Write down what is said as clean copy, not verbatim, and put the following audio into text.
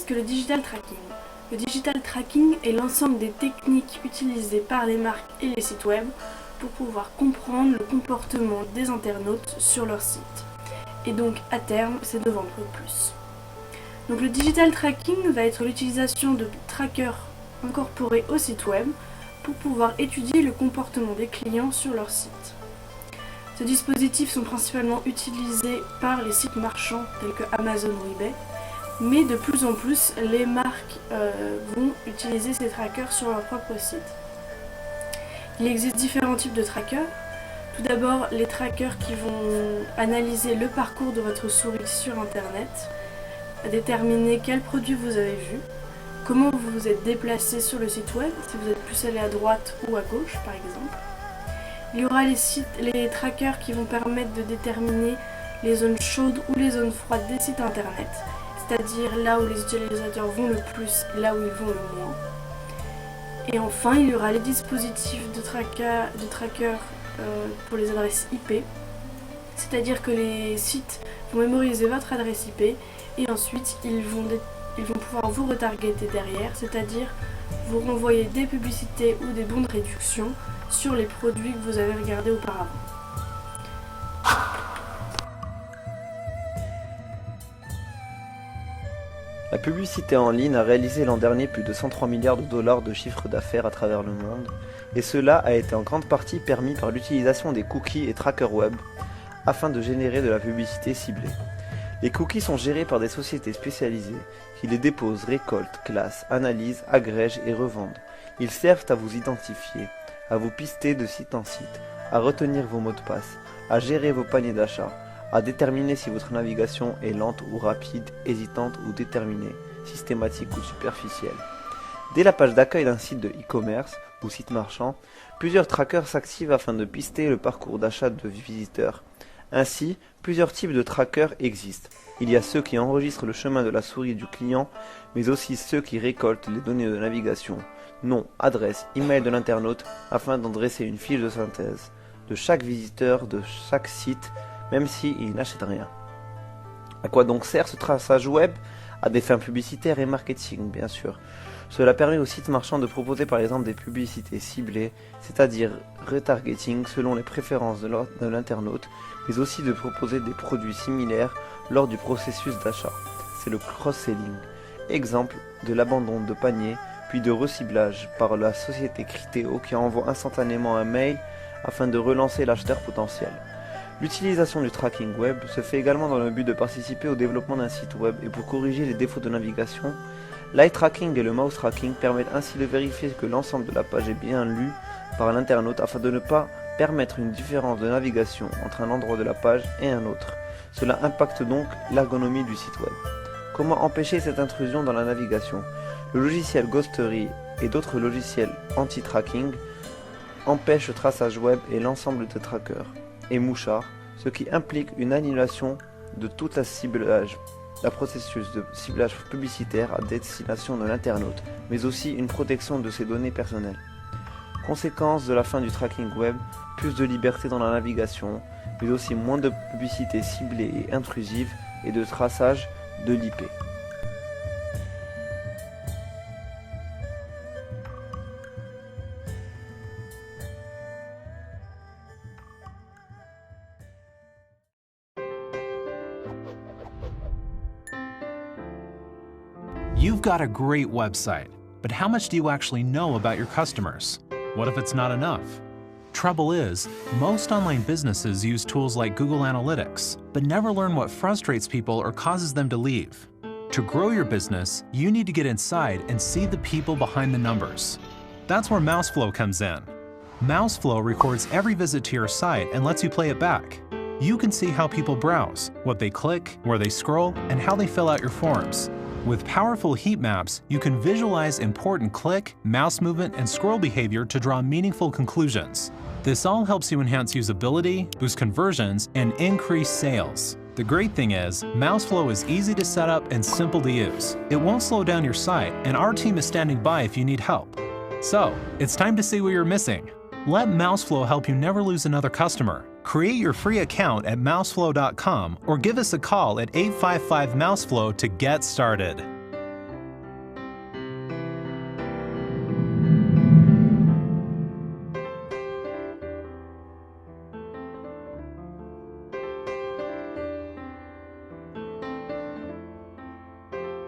qu'est-ce que le digital tracking? Le digital tracking est l'ensemble des techniques utilisées par les marques et les sites web pour pouvoir comprendre le comportement des internautes sur leur site. Et donc, à terme, c'est de vendre plus. Donc le digital tracking va être l'utilisation de trackers incorporés au site web pour pouvoir étudier le comportement des clients sur leur site. Ces dispositifs sont principalement utilisés par les sites marchands tels que Amazon ou eBay, mais de plus en plus, les marques vont utiliser ces trackers sur leur propre site. Il existe différents types de trackers. Tout d'abord, les trackers qui vont analyser le parcours de votre souris sur Internet, déterminer quels produits vous avez vus, comment vous vous êtes déplacé sur le site web, si vous êtes plus allé à droite ou à gauche par exemple. Il y aura les trackers qui vont permettre de déterminer les zones chaudes ou les zones froides des sites Internet, c'est-à-dire là où les utilisateurs vont le plus et là où ils vont le moins. Et enfin, il y aura les dispositifs de tracker pour les adresses IP, c'est-à-dire que les sites vont mémoriser votre adresse IP et ensuite ils vont pouvoir vous retargeter derrière, c'est-à-dire vous renvoyer des publicités ou des bons de réduction sur les produits que vous avez regardés auparavant. La publicité en ligne a réalisé l'an dernier plus de 103 milliards de dollars de chiffre d'affaires à travers le monde, et cela a été en grande partie permis par l'utilisation des cookies et trackers web afin de générer de la publicité ciblée. Les cookies sont gérés par des sociétés spécialisées qui les déposent, récoltent, classent, analysent, agrègent et revendent. Ils servent à vous identifier, à vous pister de site en site, à retenir vos mots de passe, à gérer vos paniers d'achat, à déterminer si votre navigation est lente ou rapide, hésitante ou déterminée, systématique ou superficielle. Dès la page d'accueil d'un site de e-commerce ou site marchand, plusieurs trackers s'activent afin de pister le parcours d'achat de visiteurs. Ainsi, plusieurs types de trackers existent. Il y a ceux qui enregistrent le chemin de la souris du client, mais aussi ceux qui récoltent les données de navigation, nom, adresse, email de l'internaute, afin d'en dresser une fiche de synthèse de chaque visiteur de chaque site, même s'il n'achète rien. À quoi donc sert ce traçage web? À des fins publicitaires et marketing, bien sûr. Cela permet aux sites marchands de proposer par exemple des publicités ciblées, c'est-à-dire retargeting selon les préférences de l'internaute, mais aussi de proposer des produits similaires lors du processus d'achat. C'est le cross-selling. Exemple de l'abandon de panier, puis de reciblage par la société Criteo qui envoie instantanément un mail afin de relancer l'acheteur potentiel. L'utilisation du tracking web se fait également dans le but de participer au développement d'un site web et pour corriger les défauts de navigation. L'eye tracking et le mouse tracking permettent ainsi de vérifier que l'ensemble de la page est bien lu par l'internaute afin de ne pas permettre une différence de navigation entre un endroit de la page et un autre. Cela impacte donc l'ergonomie du site web. Comment empêcher cette intrusion dans la navigation? Le logiciel Ghostery et d'autres logiciels anti-tracking empêchent le traçage web et l'ensemble des trackers et mouchards, ce qui implique une annulation de tout la processus de ciblage publicitaire à destination de l'internaute, mais aussi une protection de ses données personnelles. Conséquence de la fin du tracking web, plus de liberté dans la navigation, mais aussi moins de publicité ciblée et intrusive et de traçage de l'IP. You've got a great website, but how much do you actually know about your customers? What if it's not enough? Trouble is, most online businesses use tools like Google Analytics, but never learn what frustrates people or causes them to leave. To grow your business, you need to get inside and see the people behind the numbers. That's where Mouseflow comes in. Mouseflow records every visit to your site and lets you play it back. You can see how people browse, what they click, where they scroll, and how they fill out your forms. With powerful heat maps, you can visualize important click, mouse movement, and scroll behavior to draw meaningful conclusions. This all helps you enhance usability, boost conversions, and increase sales. The great thing is, Mouseflow is easy to set up and simple to use. It won't slow down your site, and our team is standing by if you need help. So, it's time to see what you're missing. Let Mouseflow help you never lose another customer. Create your free account at mouseflow.com or give us a call at 855-MOUSEFLOW to get started.